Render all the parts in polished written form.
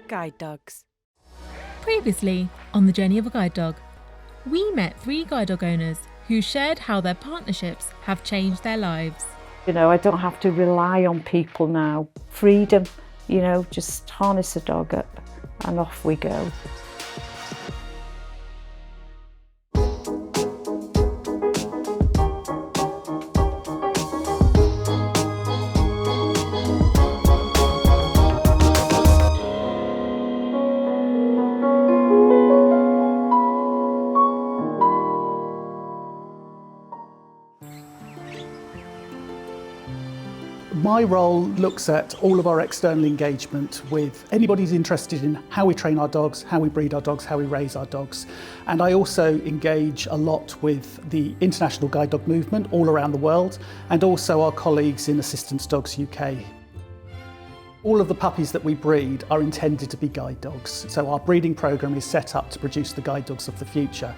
Guide dogs. Previously on the journey of a guide dog, we met 3 guide dog owners who shared how their partnerships have changed their lives. You know, I don't have to rely on people now. Freedom, you know, just harness the dog up and off we go. My role looks at all of our external engagement with anybody who's interested in how we train our dogs, how we breed our dogs, how we raise our dogs. And I also engage a lot with the international guide dog movement all around the world, and also our colleagues in Assistance Dogs UK. All of the puppies that we breed are intended to be guide dogs. So our breeding programme is set up to produce the guide dogs of the future.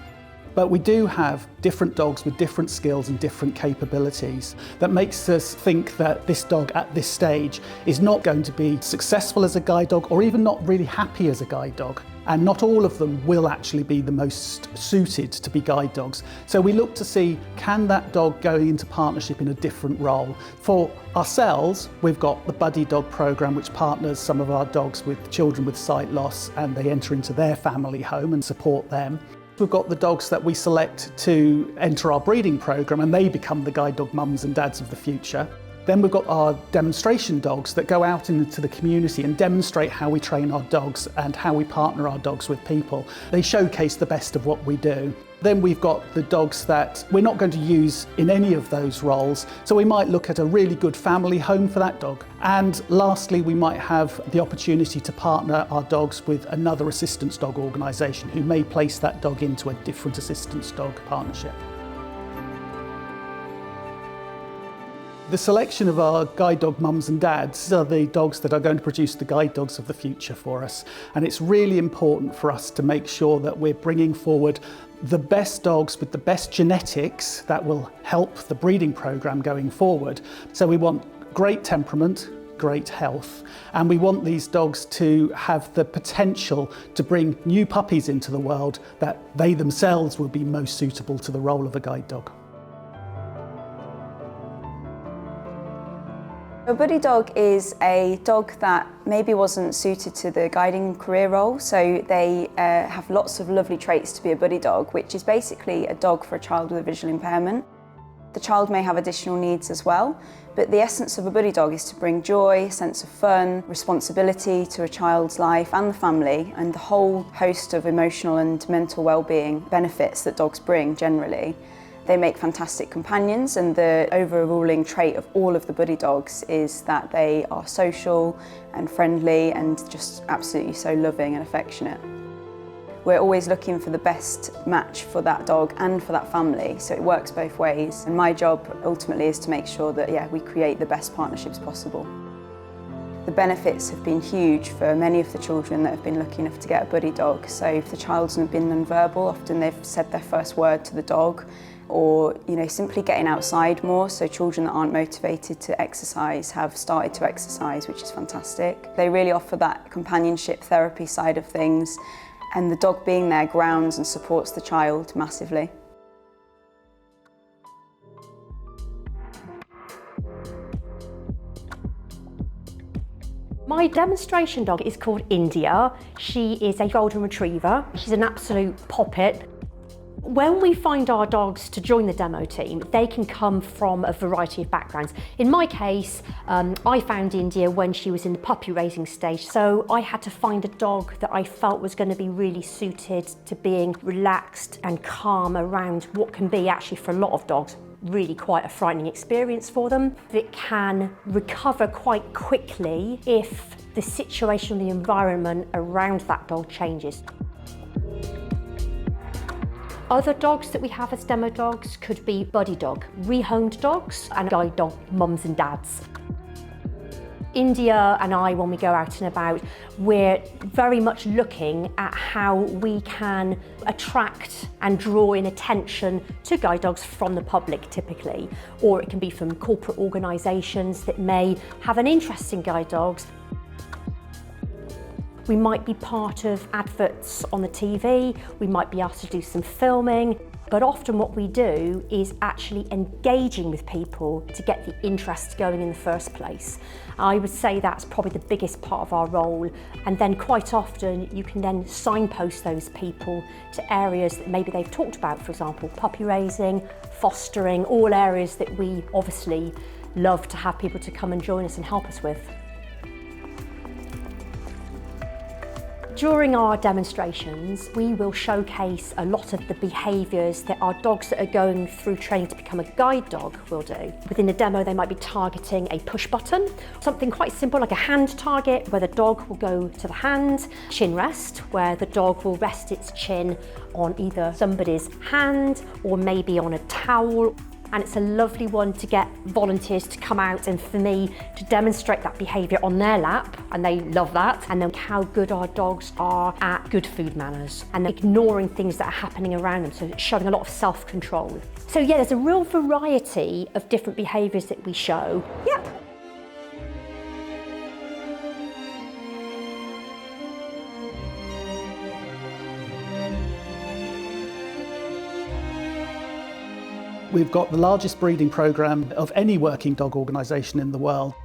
But we do have different dogs with different skills and different capabilities that makes us think that this dog at this stage is not going to be successful as a guide dog or even not really happy as a guide dog. And not all of them will actually be the most suited to be guide dogs. So we look to see, can that dog go into partnership in a different role? For ourselves, we've got the Buddy Dog programme, which partners some of our dogs with children with sight loss, and they enter into their family home and support them. We've got the dogs that we select to enter our breeding programme, and they become the guide dog mums and dads of the future. Then we've got our demonstration dogs that go out into the community and demonstrate how we train our dogs and how we partner our dogs with people. They showcase the best of what we do. Then we've got the dogs that we're not going to use in any of those roles, so we might look at a really good family home for that dog. And lastly, we might have the opportunity to partner our dogs with another assistance dog organisation who may place that dog into a different assistance dog partnership. The selection of our guide dog mums and dads are the dogs that are going to produce the guide dogs of the future for us. And it's really important for us to make sure that we're bringing forward the best dogs with the best genetics that will help the breeding programme going forward. So we want great temperament, great health, and we want these dogs to have the potential to bring new puppies into the world that they themselves will be most suitable to the role of a guide dog. A buddy dog is a dog that maybe wasn't suited to the guiding career role, so they have lots of lovely traits to be a buddy dog, which is basically a dog for a child with a visual impairment. The child may have additional needs as well, but the essence of a buddy dog is to bring joy, a sense of fun, responsibility to a child's life and the family, and the whole host of emotional and mental well-being benefits that dogs bring generally. They make fantastic companions, and the overruling trait of all of the buddy dogs is that they are social and friendly and just absolutely so loving and affectionate. We're always looking for the best match for that dog and for that family, so it works both ways. And my job ultimately is to make sure that we create the best partnerships possible. The benefits have been huge for many of the children that have been lucky enough to get a buddy dog. So if the child's been non-verbal, often they've said their first word to the dog, or simply getting outside more. So children that aren't motivated to exercise have started to exercise, which is fantastic. They really offer that companionship therapy side of things, and the dog being there grounds and supports the child massively. My demonstration dog is called India. She is a golden retriever. She's an absolute poppet. When we find our dogs to join the demo team, they can come from a variety of backgrounds. In my case, I found India when she was in the puppy raising stage, so I had to find a dog that I felt was going to be really suited to being relaxed and calm around what can be actually for a lot of dogs really quite a frightening experience for them. That can recover quite quickly if the situation, the environment around that dog changes. Other dogs that we have as demo dogs could be buddy dog, rehomed dogs, and guide dog mums and dads. India and I, when we go out and about, we're very much looking at how we can attract and draw in attention to guide dogs from the public typically, or it can be from corporate organisations that may have an interest in guide dogs. We might be part of adverts on the TV, we might be asked to do some filming, but often what we do is actually engaging with people to get the interest going in the first place. I would say that's probably the biggest part of our role, and then quite often you can then signpost those people to areas that maybe they've talked about, for example, puppy raising, fostering, all areas that we obviously love to have people to come and join us and help us with. During our demonstrations, we will showcase a lot of the behaviours that our dogs that are going through training to become a guide dog will do. Within the demo, they might be targeting a push button, something quite simple like a hand target where the dog will go to the hand, chin rest, where the dog will rest its chin on either somebody's hand or maybe on a towel. And it's a lovely one to get volunteers to come out and for me to demonstrate that behaviour on their lap, and they love that. And then how good our dogs are at good food manners and ignoring things that are happening around them, so showing a lot of self-control. So yeah, there's a real variety of different behaviours that we show. Yep. We've got the largest breeding programme of any working dog organisation in the world.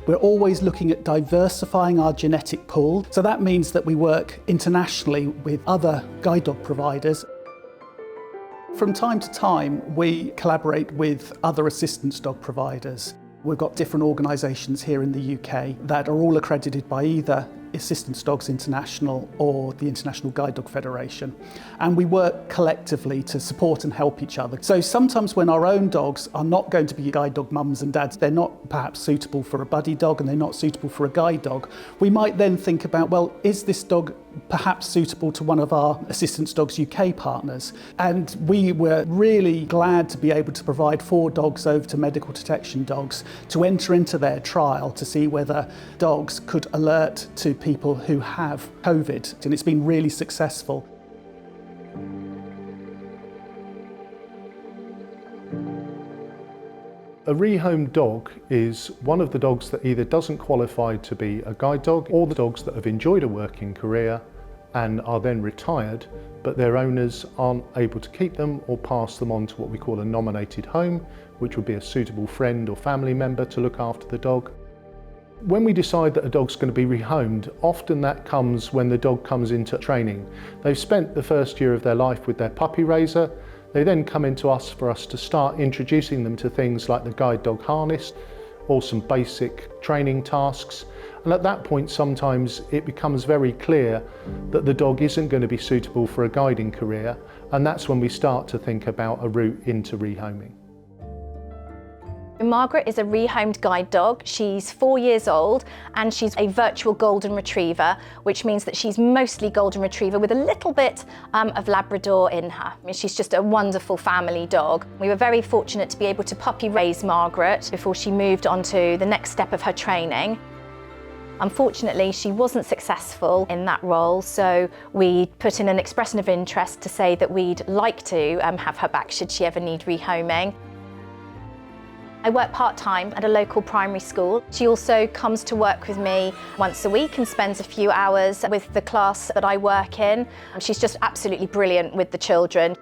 We're always looking at diversifying our genetic pool. So that means that we work internationally with other guide dog providers. From time to time, we collaborate with other assistance dog providers. We've got different organisations here in the UK that are all accredited by either Assistance Dogs International or the International Guide Dog Federation, and we work collectively to support and help each other. So sometimes when our own dogs are not going to be guide dog mums and dads, they're not perhaps suitable for a buddy dog and they're not suitable for a guide dog, we might then think about, well, is this dog perhaps suitable to one of our Assistance Dogs UK partners? And we were really glad to be able to provide 4 dogs over to medical detection dogs to enter into their trial to see whether dogs could alert to people who have COVID, and it's been really successful. A rehomed dog is one of the dogs that either doesn't qualify to be a guide dog, or the dogs that have enjoyed a working career and are then retired, but their owners aren't able to keep them or pass them on to what we call a nominated home, which would be a suitable friend or family member to look after the dog. When we decide that a dog's going to be rehomed, often that comes when the dog comes into training. They've spent the first year of their life with their puppy raiser. They then come into us for us to start introducing them to things like the guide dog harness or some basic training tasks. And at that point, sometimes it becomes very clear that the dog isn't going to be suitable for a guiding career. And that's when we start to think about a route into rehoming. Margaret is a rehomed guide dog. She's 4 years old and she's a virtual golden retriever, which means that she's mostly golden retriever with a little bit of Labrador in her. I mean, she's just a wonderful family dog. We were very fortunate to be able to puppy raise Margaret before she moved on to the next step of her training. Unfortunately, she wasn't successful in that role, so we put in an expression of interest to say that we'd like to have her back should she ever need rehoming. I work part-time at a local primary school. She also comes to work with me once a week and spends a few hours with the class that I work in. She's just absolutely brilliant with the children.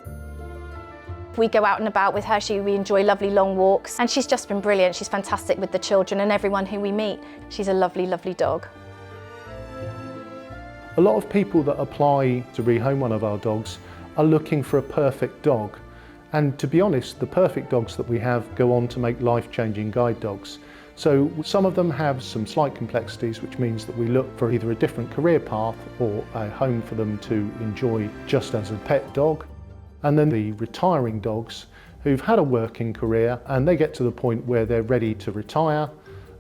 We go out and about with her, we enjoy lovely long walks, and she's just been brilliant. She's fantastic with the children and everyone who we meet. She's a lovely, lovely dog. A lot of people that apply to rehome one of our dogs are looking for a perfect dog. And to be honest, the perfect dogs that we have go on to make life-changing guide dogs. So some of them have some slight complexities, which means that we look for either a different career path or a home for them to enjoy just as a pet dog. And then the retiring dogs who've had a working career and they get to the point where they're ready to retire,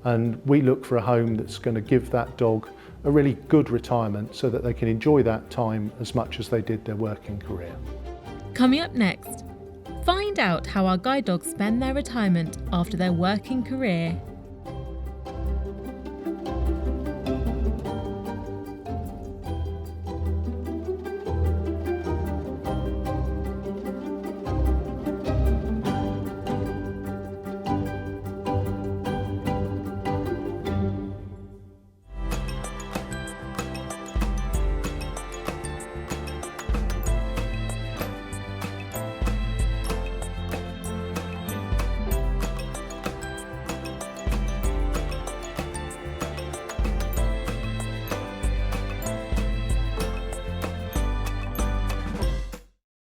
and we look for a home that's going to give that dog a really good retirement so that they can enjoy that time as much as they did their working career. Coming up next, find out how our guide dogs spend their retirement after their working career